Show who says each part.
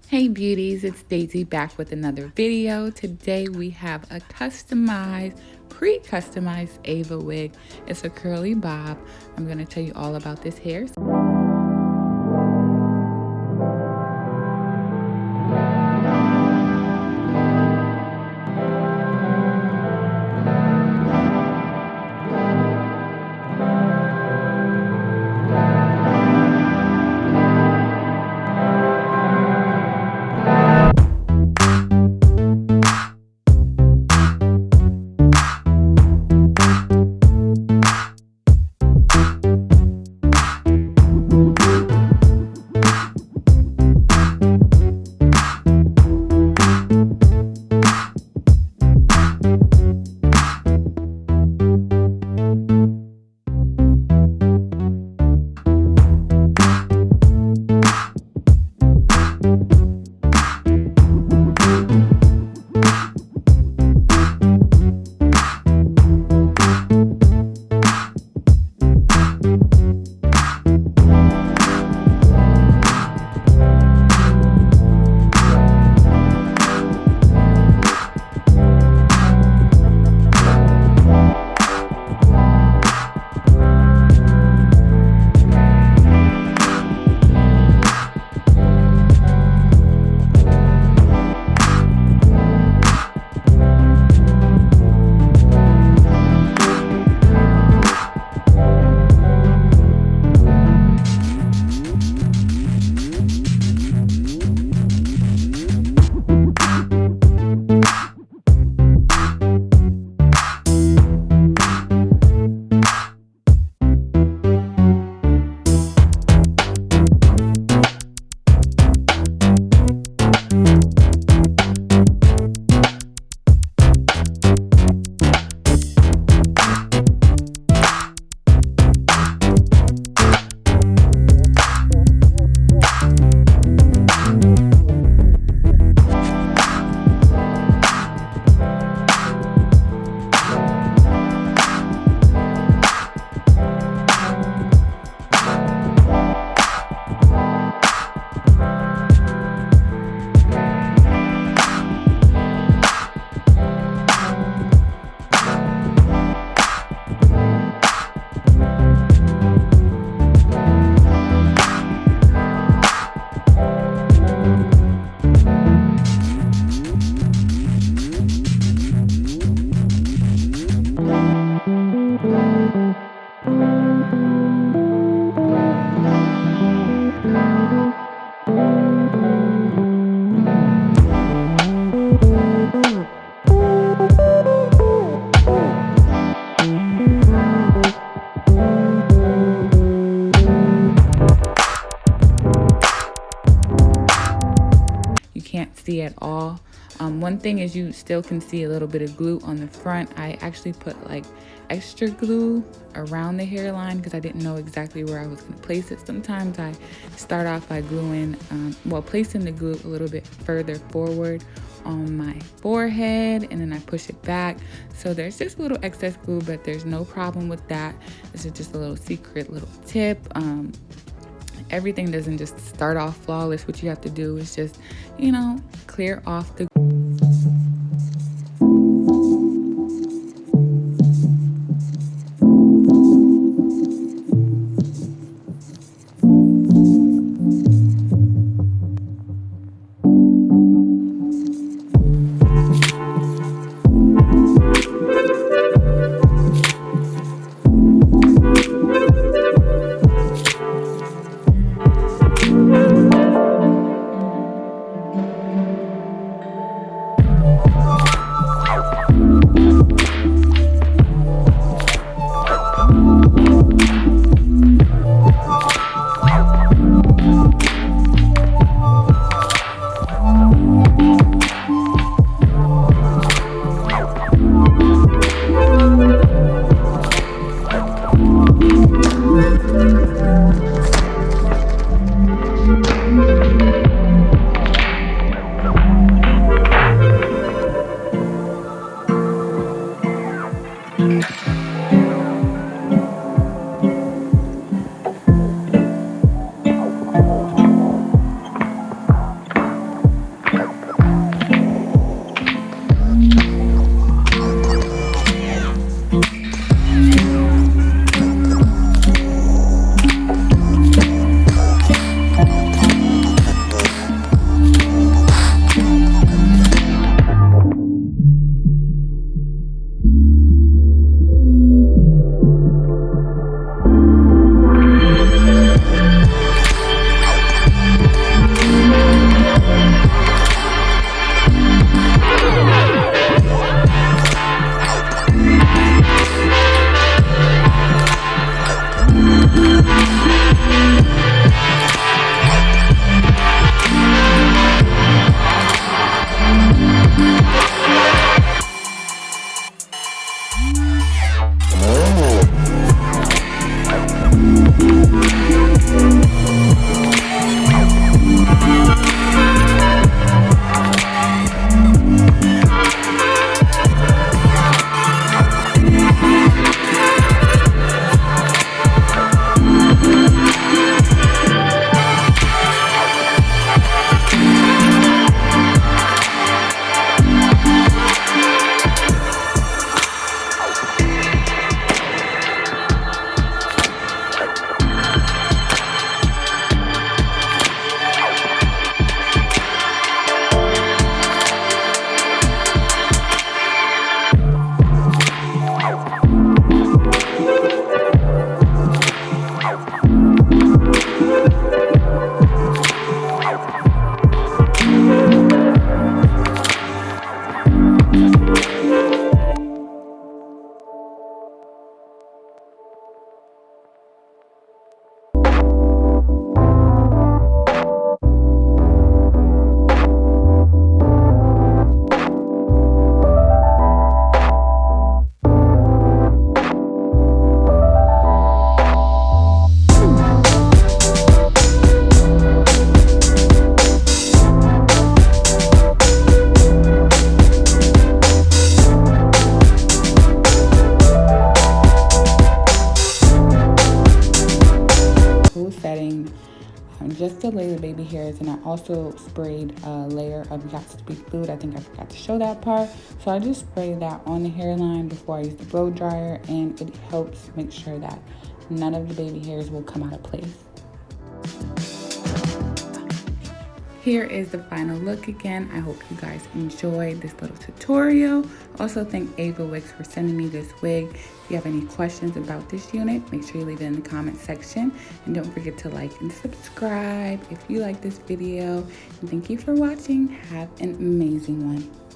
Speaker 1: Hey beauties, it's Daisy back with another video. Today we have a pre-customized Eva wig. It's a curly bob. I'm going to tell you all about this hair. You can't see at all. One thing is you still can see a little bit of glue on the front. I actually put like extra glue around the hairline because I didn't know exactly where I was going to place it. Sometimes I start off by placing the glue a little bit further forward on my forehead, and then I push it back. So there's just a little excess glue, but there's no problem with that. This is just a little secret little tip. Everything doesn't just start off flawless. What you have to do is just, clear off the also sprayed a layer of Yachts to Be Glued. I think I forgot to show that part. So I just sprayed that on the hairline before I use the blow dryer, and it helps make sure that none of the baby hairs will come out of place. Here is the final look again. I hope you guys enjoyed this little tutorial. Also, thank Eva Wigs for sending me this wig. If you have any questions about this unit, make sure you leave it in the comment section. And don't forget to like and subscribe if you like this video. And thank you for watching. Have an amazing one.